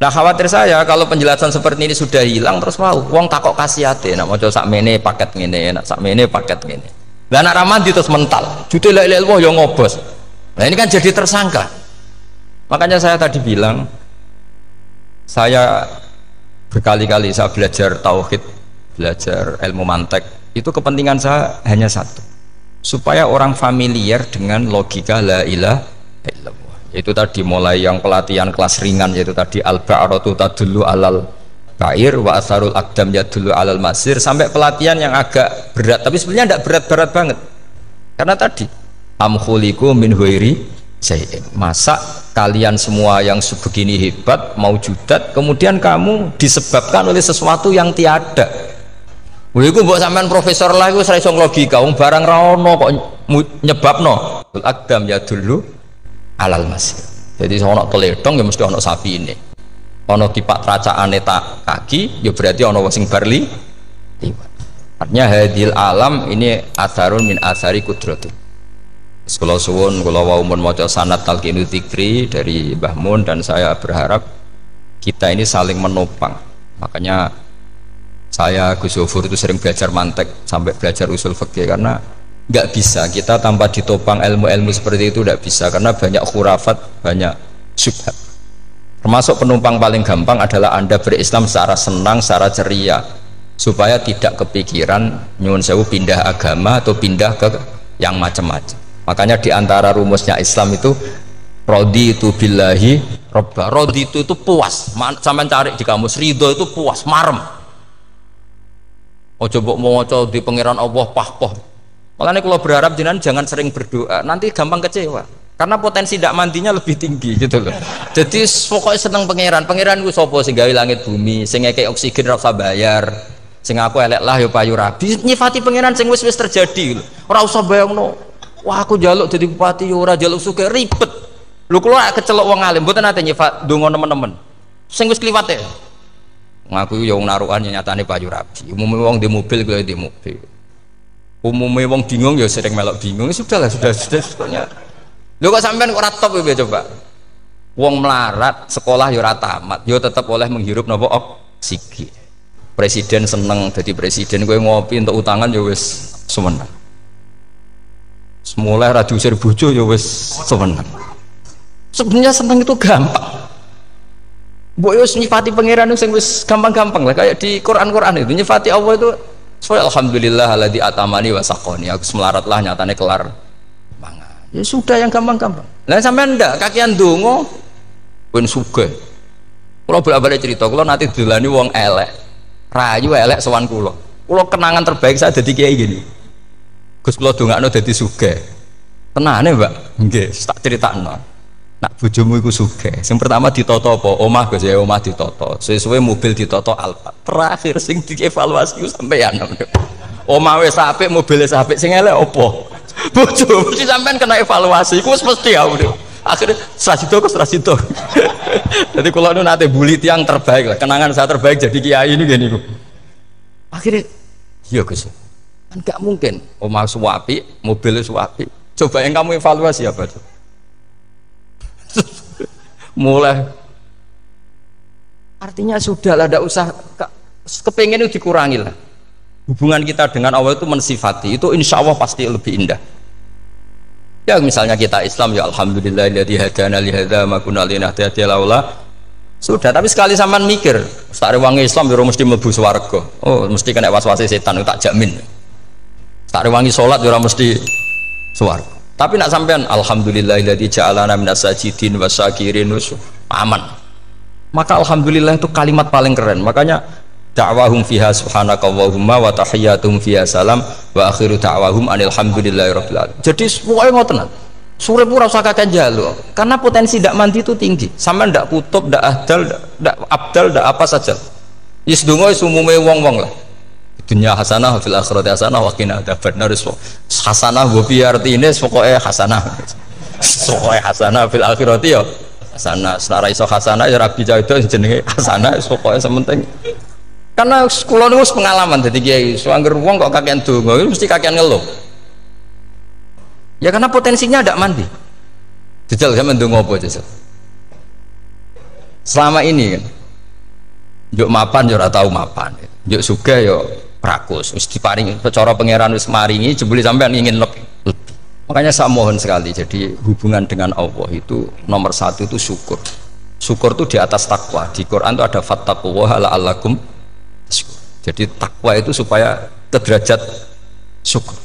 Nah khawatir saya kalau penjelasan seperti ini sudah hilang, terus mau wong takok kasihate nak maca sak mene paket ngene, nak sak mene paket ngene. Lah nak ramadi terus mental. Jute la ilaha illallah yo ngobos. Nah ini kan jadi tersangka. Makanya saya tadi bilang, saya berkali-kali saya belajar tauhid, belajar ilmu mantek, itu kepentingan saya hanya satu, supaya orang familiar dengan logika la ilaha illallah. Itu tadi mulai yang pelatihan kelas ringan, yaitu tadi al-ba'ratu tadullu alal ba'ir wa asarul aqdam yadullu alal masir, sampai pelatihan yang agak berat, tapi sebenarnya tidak berat-berat banget. Karena tadi am khuliqu min ghairi syai'in, masa kalian semua yang sebegini hebat maujudat kemudian kamu disebabkan oleh sesuatu yang tiada. Iku mbok sampean profesor lah iku ora iso logika, wong barang ra ono kok nyebabno. Al-aqdam yadullu alal masir. Jadi ono teledong ya mesti ono sapi ini, ono tipak tracaane tak kaki ya berarti ono sing barli liwat. Artinya hadil alam ini atharun min athari kudratu. Kula suwun kula wau mun maca sanad talqinu dzikri dari Mbah Mun, dan saya berharap kita ini saling menopang. Makanya saya Gus Zofur itu sering belajar mantek sampai belajar usul fikih, karena nggak bisa kita tanpa ditopang ilmu-ilmu seperti itu, tidak bisa, karena banyak khurafat, banyak syubhat. Termasuk penumpang paling gampang adalah Anda berislam secara senang, secara ceria, supaya tidak kepikiran nyuwun sewu pindah agama atau pindah ke yang macam-macam. Makanya diantara rumusnya Islam itu raditu billahi robba. Raditu itu puas, sampai cari di kamus, ridho itu puas, marem. Ojo mbok maca di pangeran Allah pah-pah. Makanya kalau berharap jenengan jangan sering berdoa, nanti gampang kecewa, karena potensi tidak mandinya lebih tinggi gitu loh. Jadi pokoknya seneng pangeran. Pangeran gue sopo sing gawe langit bumi, sing ngekek oksigen ora usah bayar, sing aku elek lah yo payu rabi. Nyifati pangeran sing wis terjadi. Ora usah bayangno, wah aku jaluk jadi bupati yo ora jaluk sugih, ribet. Lho kula kecelok wong alim, mboten nate nyifat donga nemen-nemen. Sing wis kliwat e. Ngaku yo narukan nyatane payu rabi. Umumnya wong di mobil gue di mobil. Umumnya wong bingung ya sering melok bingung. Sudah sebetulnya. Lho kok sampean kok ora top ya coba. Wong melarat sekolah ya ora tamat, ya tetep oleh menghirup napa oksigen. Presiden seneng jadi presiden, kowe ngopi untuk utangan ya wis semeneng. Semula ra diusir bojo ya wis semeneng. Sebenarnya seneng itu gampang. Mbok yo nyifati pangeran sing wis gampang-gampang lah, kayak di Quran itu nyifati Allah itu. Soalnya alhamdulillah alladzi atamani wa saqoni, aku melarat lah nyatane kelar mangan. Ya sudah yang gampang-gampang. Lah sampean ndak kakian donga ben sugih. Kula bolak-balik cerita, kula nanti dilani wong elek. Rayu elek sowan kula. Kula kenangan terbaik saya dadi kiai gini. Gus kula dongakno dadi sugih. Tenane, Mbak? Nggih, tak critakno. Nak bojomu iku sugih. Sing pertama ditoto apa? Omah Gus ya, omah ditoto. Suwe-suwe mobil ditoto Alphard. Terakhir sing dievaluasi sampeyan. Omah wis apik, mobil wis apik, sing elek apa? Bojo mesti sampean kena evaluasi. Iku wis mesti ya. Akhirnya strasido. Jadi kalau nate bully tiang terbaik lah. Kenangan saya terbaik jadi kiai ini gini. Akhirnya Iya Gus. Kan gak mungkin omah suwapi, mobil suwapi. Coba yang kamu evaluasi apa tuh? Mulai artinya sudah lah, tidak usah kepengen itu dikurangi lah. Hubungan kita dengan Allah itu mensifati itu insya Allah pasti lebih indah. Ya misalnya kita Islam, ya alhamdulillahilladzi hadana li hadza ma kunna linahtadiya laula. Sudah, tapi sekali sampean mikir, Ustaz Rewangi Islam yo mesti mlebu swarga. Oh, mesti kena was-wase setan, tak jamin. Ustaz Rewangi salat yo mesti swarga. Tapi nak sampean alhamdulillahilladzi ja'alana minas sajidin wasyakirin aman. Maka alhamdulillah itu kalimat paling keren. Makanya da'wahum fiha subhanakallahumma wa tahiyyatuhum fiha salam wa akhiru da'wahum alhamdulillahirabbil alamin. Jadi pokoke ngoten. Sore pura usah kakek jaluk, karena potensi tidak mandi itu tinggi. Sama ndak kutub, ndak ahdal, ndak abdal, ndak apa saja. Yes donga umume wong-wong lah. Dunya hasanah fil akhirati hasanah wa qina adzabannar. Hasanah wa bi artine pokoke hasanah. Pokoke hasanah fil akhirati ya hasanah. Nek ra iso hasanah ya rabi itu jenenge hasanah pokoke sementing. Karena kula niku pengalaman dadi kiai, angger wong kok kakean donga mesti kakean ngeluh. Ya karena potensinya tidak mandi. Jajal saya mendung apa jajal. Selama ini kan, yuk mapan yo ora tau mapan, yuk suga yo rakus. Wis diparingi cara pangeran wis maringi, jebule sampean ingin lebih. Makanya saya mohon sekali. Jadi hubungan dengan Allah itu nomor satu itu syukur. Syukur itu di atas takwa. Di Quran itu ada fattaqullaha la'allakum tashkurun. Jadi takwa itu supaya ke derajat syukur.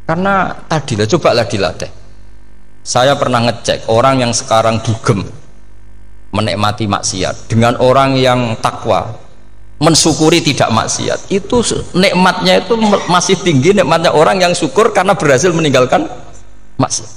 Karena tadi lah, cobalah dilatih. Saya pernah ngecek orang yang sekarang dugem menikmati maksiat dengan orang yang takwa mensyukuri tidak maksiat, itu nikmatnya itu masih tinggi nikmatnya orang yang syukur karena berhasil meninggalkan maksiat.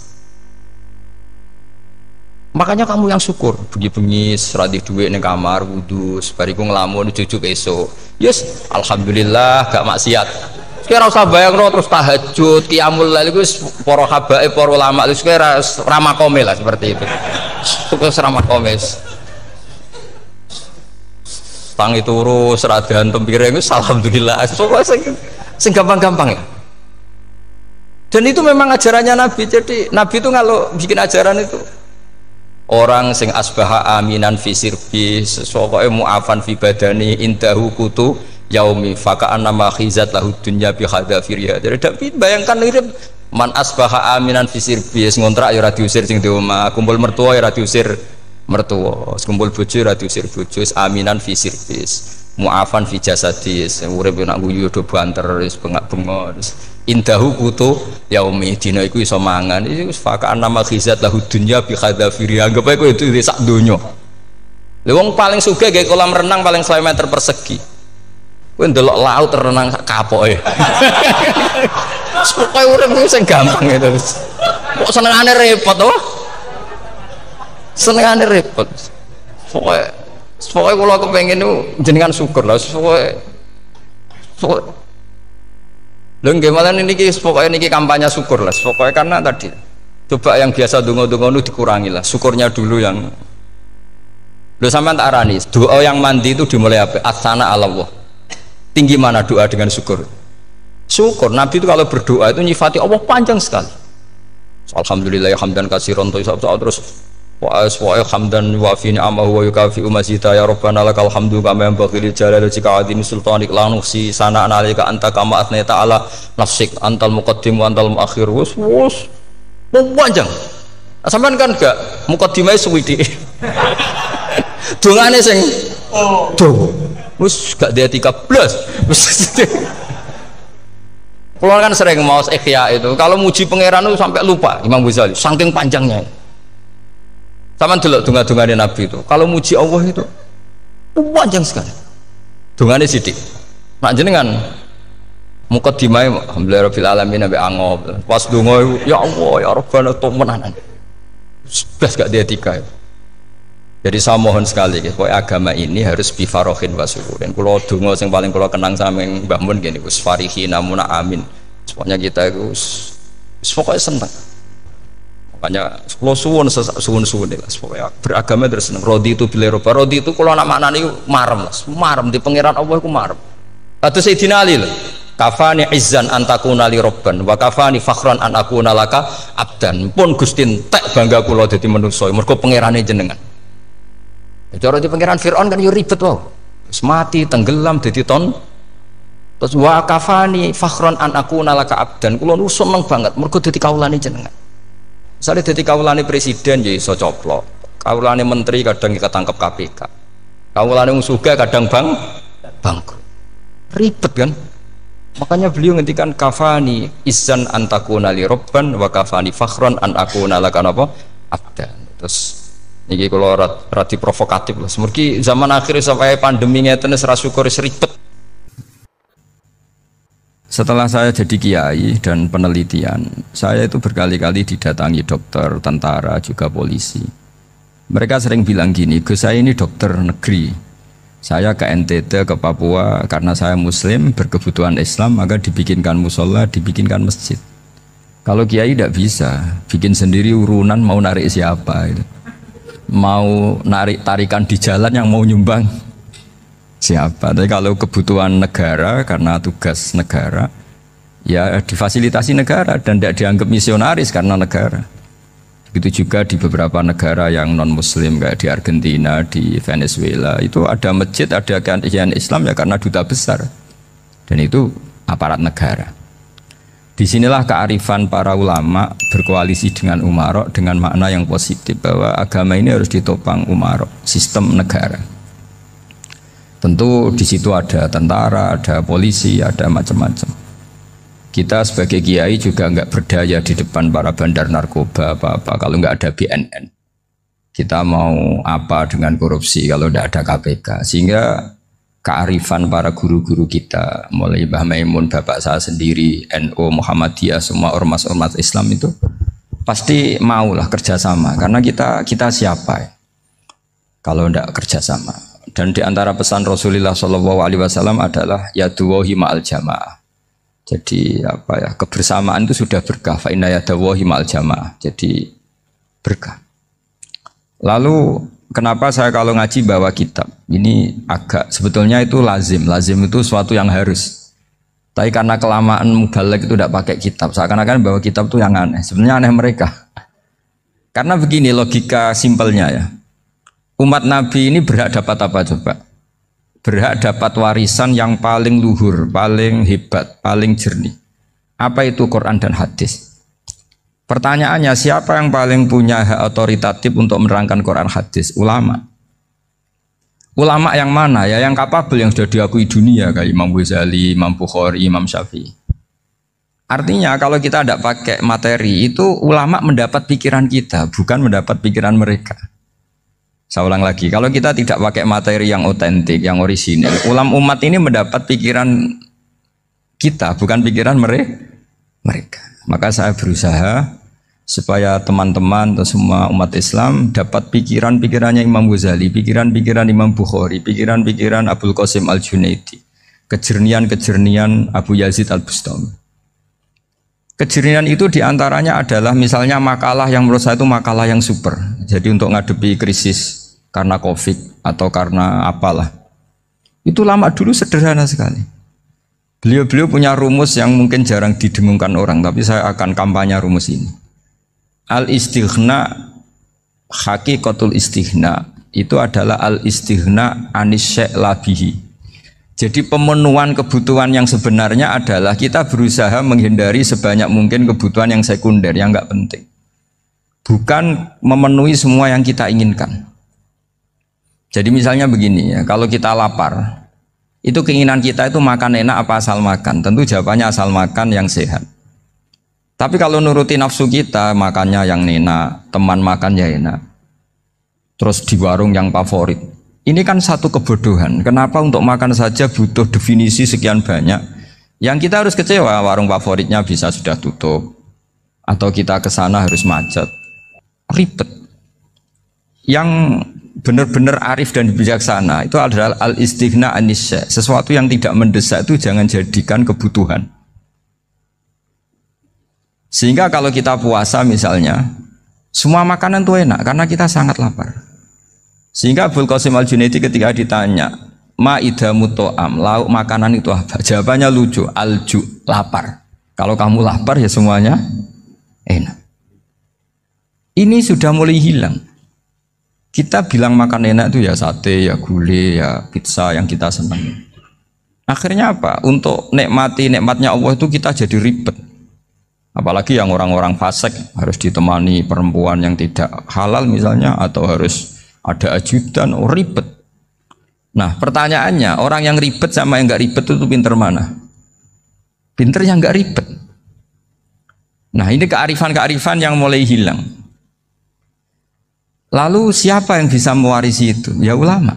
Makanya kamu yang syukur bengi-bengi seradi duit ning kamar wudu bariku ngelamun jujuk esok yes alhamdulillah gak maksiat. Kira usah bayangno terus tahajud, qiyamul lail iku para habaib, para ulama itu kira ramakome lah seperti itu. Terus ramakome. Tangi turu seradan tempiring wis alhamdulillah. Pokoke sing gampang-gampang ya. Dan itu memang ajarannya Nabi. Jadi Nabi itu kalau bikin ajaran itu orang sing asbaha aminan fi sirbi, pokoke mu'afan fi badani indahu kutu yaumi faka'an nama khizat lahu dunya bi hadafiriha. Jadi bayangkan ini man asbaha aminan fi sirbi, ngontrak ya ora diusir sing di omah, kumpul mertua ya ora diusir mertua, kumpul bojo ya ora diusir bojo, aminan fi sirbi, mu'afan fi jasadis, urip nak guyu do banter wis bengak-bengok. Indahu kutu yaumi dina iku iso mangan. Iki faka'an nama khizat lahu dunya bi hadafiriha. Anggap ae kowe itu sak donya. Lha wong paling sugih gawe kolam renang paling 100 meter persegi. Kowe ndelok laut renang sak kapoke. Pokoke urip ku sing gampang itu. Kok senengane repot to? Senengane repot. Pokoke kula kepengin niku jenengan syukur lah. Pokoke lho nggih malah niki pokoke niki kampanye syukur lah. Pokoke karena tadi coba yang biasa donga-donga itu dikurangi lah. Syukurnya dulu yang lho sampean tak arani. Doa yang mandi itu dimulai apa? Asana Allah. Tinggi mana doa dengan syukur? Syukur. Nabi itu kalau berdoa itu nyifati Allah panjang sekali. Alhamdulillah hamdan katsiran terus wa hamdan wa fi ni'amahu wa yukafi mazida ya rabbana lakal hamdu kama yanbaghi li jalali wajhika azimi sultanik la nuhsi sana'an 'alaika anta kama athnayta 'ala nafsik antal muqaddim wa antal muakhir. Wus panjang. Sampean kan gak muqaddimah suwidi. Dongane sing wis gak dia 13 kalau kan sering mau ikhya itu kalau muji pangeran itu sampai lupa Imam Ghazali saking panjangnya sama delok donga-dongane Nabi itu kalau muji Allah itu panjang sekali dongane sithik nak jenengan muqaddimah alhamdulillahirabbil alamin nabi angob pas donga ya Allah ya Rabbana temenan blas gak dia 3 Jadi saya mohon sekali gitu, agama ini harus bifarohin wasukurin. Kalau dungo yang paling kalau kenang sama yang Mbah Mun gini, us farihi namuna amin. Pokoknya kita itu, pokoknya senang. Makanya kalau suwun lah, pokoknya beragama terus senang. Rodi itu bila roba, rodi itu kalau anak maknanya marem lah, marem di pangeran Allah itu marem. Atau Sayyidina Ali lah. kafani izzan antakuna li robban wa kafani fakhran an akuna laka abdan. Pun Gusti entek bangga kula dadi manusa mergo pangerane jenengan. Cara di pangeran Firaun kan yo ribet wae. Wis mati tenggelam dadi ton. Terus wa kafani fakhran an akuna laka abdan. Kula nu seneng banget mergo dadi kawulane jenengan. Misale dadi kawulane presiden ya iso coplok. Kawulane menteri kadang ketangkep KPK. Kawulane wong sugih kadang bangkrut. Ribet kan? Makanya beliau ngendikan kafani izzan antakuna li robban wa kafani fakhran an akuna laka apa abdan. Terus niki kula radi provokatif lho. Semergi zaman akhir sampai pandemi ngeten wis ra syukur wis ribet. Setelah saya jadi kiai dan penelitian, saya itu berkali-kali didatangi dokter, tentara, juga polisi. Mereka sering bilang gini, Gus saya ini dokter negeri. Saya ke NTT, ke Papua, karena saya muslim, berkebutuhan Islam, maka dibikinkan musola, dibikinkan masjid. Kalau kiai tidak bisa, bikin sendiri urunan mau narik siapa itu. Mau narik tarikan di jalan yang mau nyumbang siapa. Tapi kalau kebutuhan negara, karena tugas negara, ya difasilitasi negara dan tidak dianggap misionaris karena negara. Begitu juga di beberapa negara yang non muslim kayak di Argentina, di Venezuela itu ada masjid, ada kajian Islam ya karena duta besar dan itu aparat negara. Disinilah kearifan para ulama berkoalisi dengan umarok dengan makna yang positif bahwa agama ini harus ditopang umarok, sistem negara. Tentu di situ ada tentara, ada polisi, ada macam-macam. Kita sebagai kiai juga nggak berdaya di depan para bandar narkoba apa-apa kalau nggak ada BNN. Kita mau apa dengan korupsi kalau tidak ada KPK. Sehingga kearifan para guru-guru kita, mulai Mbah Maimun, bapak saya sendiri, NU, Muhammadiyah, semua ormas-ormas Islam itu pasti maulah kerjasama. Karena kita siapa ya? Kalau tidak kerjasama. Dan di antara pesan Rasulullah SAW adalah yaduwahi ma'al jamaah. Jadi apa ya, kebersamaan itu sudah berkah. Fa inna yadallahi ma'al jamaah. Jadi berkah. Lalu kenapa saya kalau ngaji bawa kitab? Ini agak sebetulnya itu lazim. Lazim itu suatu yang harus. Tapi karena kelamaan mubalek itu tidak pakai kitab. Seakan-akan bawa kitab itu yang aneh. Sebenarnya aneh mereka. Karena begini logika simpelnya ya. Umat Nabi ini berhak dapat apa coba? Berhak dapat warisan yang paling luhur, paling hebat, paling jernih. Apa itu Quran dan hadis? Pertanyaannya, siapa yang paling punya hak otoritatif untuk menerangkan Quran hadis? Ulama. Ulama yang mana? Ya yang kapabel, yang sudah diakui dunia kayak Imam Ghazali, Imam Bukhari, Imam Syafi'i. Artinya kalau kita tidak pakai materi itu ulama mendapat pikiran kita, bukan mendapat pikiran mereka. Saya ulang lagi, kalau kita tidak pakai materi yang otentik, yang orisinil, umat ini mendapat pikiran kita, bukan pikiran mereka. Maka saya berusaha supaya teman-teman atau semua umat Islam dapat pikiran-pikirannya Imam Ghazali, pikiran-pikiran Imam Bukhari, pikiran-pikiran Abdul Qasim Al-Junaidi, kejernian-kejernian Abu Yazid Al-Bustami. Kejernian itu diantaranya adalah misalnya makalah yang menurut saya itu makalah yang super. Jadi untuk ngadepi krisis karena COVID atau karena apalah. Itu lama dulu sederhana sekali. Beliau-beliau punya rumus yang mungkin jarang didengungkan orang, tapi saya akan kampanye rumus ini. Al-istighna, hakikatul istighna, itu adalah al-istighna anis syai' labihi. Jadi pemenuhan kebutuhan yang sebenarnya adalah kita berusaha menghindari sebanyak mungkin kebutuhan yang sekunder, yang enggak penting. Bukan memenuhi semua yang kita inginkan. Jadi misalnya begini ya, kalau kita lapar, itu keinginan kita itu makan enak apa asal makan? Tentu jawabannya asal makan yang sehat. Tapi kalau nuruti nafsu kita, makannya yang enak, teman makan ya enak. Terus di warung yang favorit. Ini kan satu kebodohan. Kenapa untuk makan saja butuh definisi sekian banyak? Yang kita harus kecewa, warung favoritnya bisa sudah tutup. Atau kita ke sana harus macet. Ribet. Yang benar-benar arif dan bijaksana itu adalah al-istighna anisya. Sesuatu yang tidak mendesak itu jangan jadikan kebutuhan. Sehingga kalau kita puasa misalnya, semua makanan itu enak karena kita sangat lapar. Sehingga Abdul Qasim Al-Junaidi ketika ditanya, Ma'idamu to'am, lauk makanan itu apa? Jawabannya lucu, alju, lapar. Kalau kamu lapar ya semuanya enak. Ini sudah mulai hilang. Kita bilang makan enak itu ya sate, ya gulai, ya pizza yang kita senang. Akhirnya apa? Untuk nikmati nikmatnya Allah itu kita jadi ribet. Apalagi yang orang-orang fasik harus ditemani perempuan yang tidak halal misalnya, atau harus ada ajudan, ribet. Nah pertanyaannya, orang yang ribet sama yang nggak ribet itu pinter mana? Pinter yang nggak ribet. Nah ini kearifan-kearifan yang mulai hilang. Lalu siapa yang bisa mewarisi itu? Ya ulama.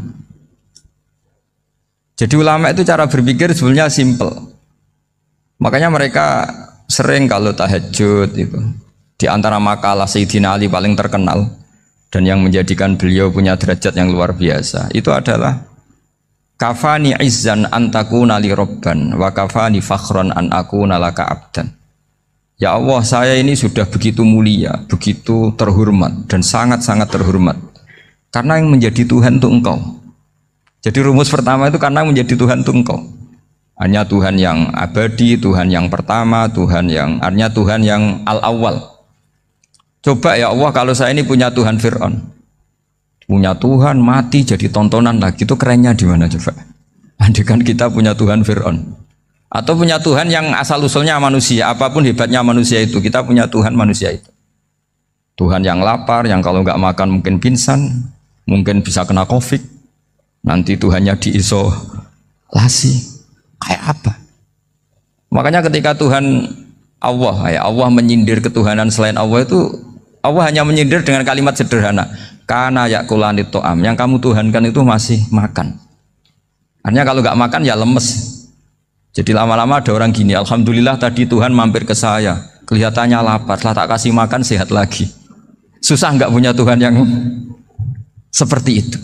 Jadi ulama itu cara berpikir sebenarnya simple. Makanya mereka sering kalau tahajud itu, di antara makalah Sayyidina Ali paling terkenal dan yang menjadikan beliau punya derajat yang luar biasa itu adalah kafani izzan antakuna li robban wa kafani fakhron an akuna laka abdan. Ya Allah, saya ini sudah begitu mulia, begitu terhormat dan sangat-sangat terhormat karena yang menjadi Tuhan itu Engkau. Jadi rumus pertama itu karena menjadi Tuhan itu Engkau. Hanya Tuhan yang abadi, Tuhan yang pertama, hanya Tuhan yang al-awwal. Coba ya Allah, kalau saya ini punya Tuhan Fir'aun, punya Tuhan mati jadi tontonan lagi, itu kerennya di mana coba? Andaikan kita punya Tuhan Fir'aun, atau punya Tuhan yang asal usulnya manusia, apapun hebatnya manusia itu, kita punya Tuhan manusia itu. Tuhan yang lapar, yang kalau nggak makan mungkin pingsan, mungkin bisa kena COVID, nanti Tuhannya diisolasi, kayak apa? Makanya ketika Tuhan Allah menyindir ketuhanan selain Allah itu, Allah hanya menyindir dengan kalimat sederhana, karena yakulani to'am, yang kamu tuhankan itu masih makan. Artinya kalau nggak makan ya lemes. Jadi lama-lama ada orang gini, alhamdulillah tadi Tuhan mampir ke saya, kelihatannya lapar, setelah tak kasih makan sehat lagi. Susah nggak punya Tuhan yang seperti itu.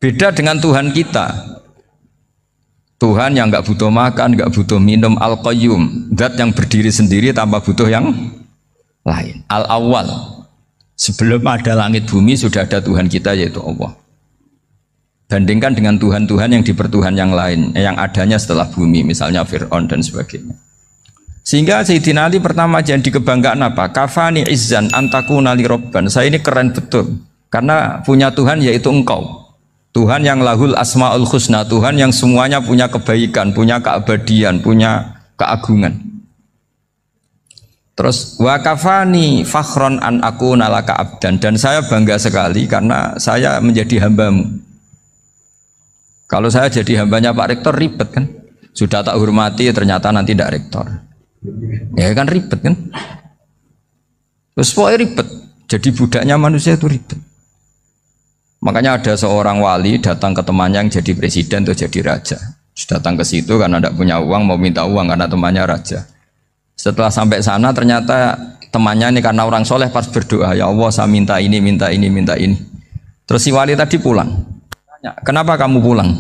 Beda dengan Tuhan kita, Tuhan yang nggak butuh makan, nggak butuh minum, al-qayyum, zat yang berdiri sendiri tanpa butuh yang lain, al-awwal. Sebelum ada langit bumi sudah ada Tuhan kita yaitu Allah. Bandingkan dengan Tuhan-Tuhan yang dipertuhan yang lain, yang adanya setelah bumi, misalnya Fir'aun dan sebagainya. Sehingga Sayyidina Ali pertama jadi kebanggaan apa? Kafani izzan antakuna li robban. Saya ini keren betul karena punya Tuhan yaitu Engkau. Tuhan yang lahul asmaul husna, Tuhan yang semuanya punya kebaikan, punya keabadian, punya keagungan. Terus wa kafani fakhron an aku nalaka abdan, dan saya bangga sekali karena saya menjadi hambamu. Kalau saya jadi hambanya Pak Rektor ribet kan, sudah tak hormati ternyata nanti tidak rektor, ya kan ribet kan. Terus pokoknya ribet, jadi budaknya manusia itu ribet. Makanya ada seorang wali datang ke temannya yang jadi presiden atau jadi raja. Datang ke situ karena tidak punya uang, mau minta uang karena temannya raja. Setelah sampai sana ternyata temannya ini karena orang soleh pas berdoa, ya Allah saya minta ini, minta ini, minta ini. Terus si wali tadi pulang. Tanya, kenapa kamu pulang?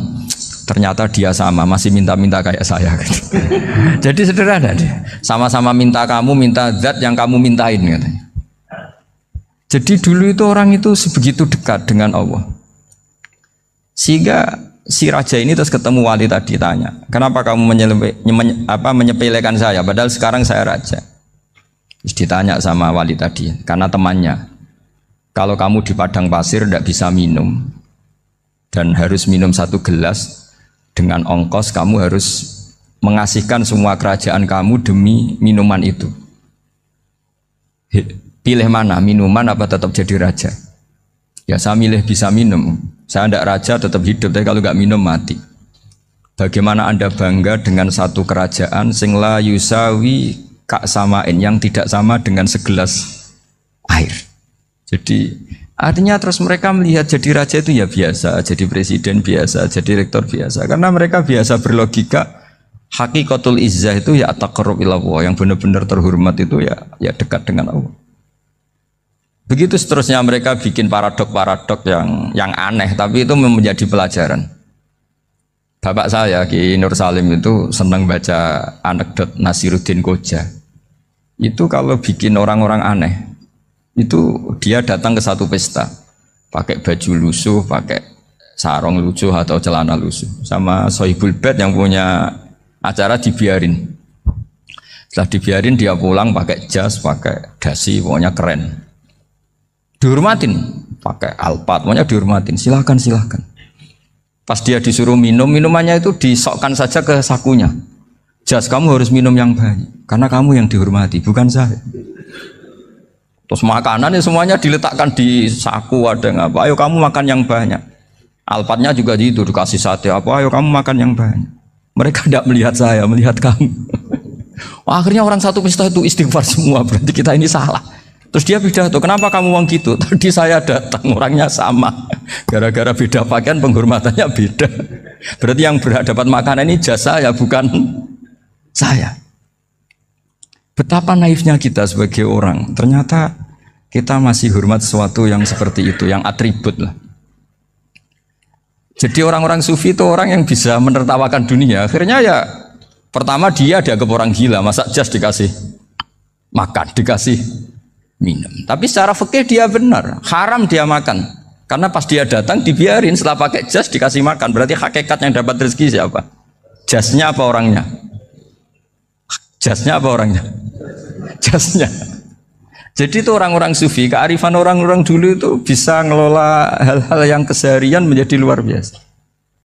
Ternyata dia sama, masih minta-minta kayak saya. Jadi sederhana dia. Sama-sama minta kamu, minta zat yang kamu mintain katanya. Jadi dulu itu orang itu sebegitu dekat dengan Allah. Sehingga si raja ini terus ketemu wali tadi, tanya, kenapa kamu menyepelekan saya padahal sekarang saya raja? Terus ditanya sama wali tadi, karena temannya, kalau kamu di padang pasir tidak bisa minum dan harus minum 1 gelas, dengan ongkos kamu harus mengasihkan semua kerajaan kamu demi minuman itu. Pilih mana, minuman apa tetap jadi raja? Ya saya milih bisa minum. Saya tidak raja tetap hidup, tapi kalau nggak minum mati. Bagaimana Anda bangga dengan satu kerajaan sing la yusawi kak samain, yang tidak sama dengan segelas air. Jadi artinya terus mereka melihat jadi raja itu ya biasa, jadi presiden biasa, jadi rektor biasa, karena mereka biasa berlogika. Hakikatul izzah itu ya taqarrub ila Allah, yang benar-benar terhormat itu ya dekat dengan Allah. Begitu seterusnya mereka bikin paradok-paradok yang aneh, tapi itu menjadi pelajaran. Bapak saya Ki Nur Salim itu senang baca anekdot Nasiruddin Koja. Itu kalau bikin orang-orang aneh, itu dia datang ke satu pesta, pakai baju lusuh, pakai sarung lucu atau celana lucu. Sama Sohibul Bed yang punya acara dibiarin. Setelah dibiarin dia pulang pakai jas, pakai dasi, pokoknya keren. Dihormatin, pakai alpat, pokoknya dihormatin. Silakan. Pas dia disuruh minum, minumannya itu disokkan saja ke sakunya. Jas, kamu harus minum yang banyak, karena kamu yang dihormati, bukan saya. Terus makanannya semuanya diletakkan di saku, ada yang apa? Ayo kamu makan yang banyak. Alpatnya juga gitu, dikasih sate apa? Ayo kamu makan yang banyak. Mereka tidak melihat saya, melihat kamu. Akhirnya orang satu pesta itu istighfar semua, berarti kita ini salah. Terus dia pidato, kenapa kamu ngomong gitu? Tadi saya datang, orangnya sama. Gara-gara beda pakaian, penghormatannya beda. Berarti yang berhak dapat makanan ini jasa ya, bukan saya. Betapa naifnya kita sebagai orang. Ternyata kita masih hormat sesuatu yang seperti itu, yang atribut lah. Jadi orang-orang sufi itu orang yang bisa menertawakan dunia. Akhirnya ya, pertama dia dianggap orang gila, masa jas dikasih makan, dikasih minum. Tapi secara fikih dia benar, haram dia makan. Karena pas dia datang dibiarin, setelah pakai jas dikasih makan. Berarti hakikat yang dapat rezeki siapa? Jasnya apa orangnya? Jasnya apa orangnya? Jasnya. Jadi itu orang-orang sufi, kearifan orang-orang dulu itu bisa ngelola hal-hal yang keseharian menjadi luar biasa.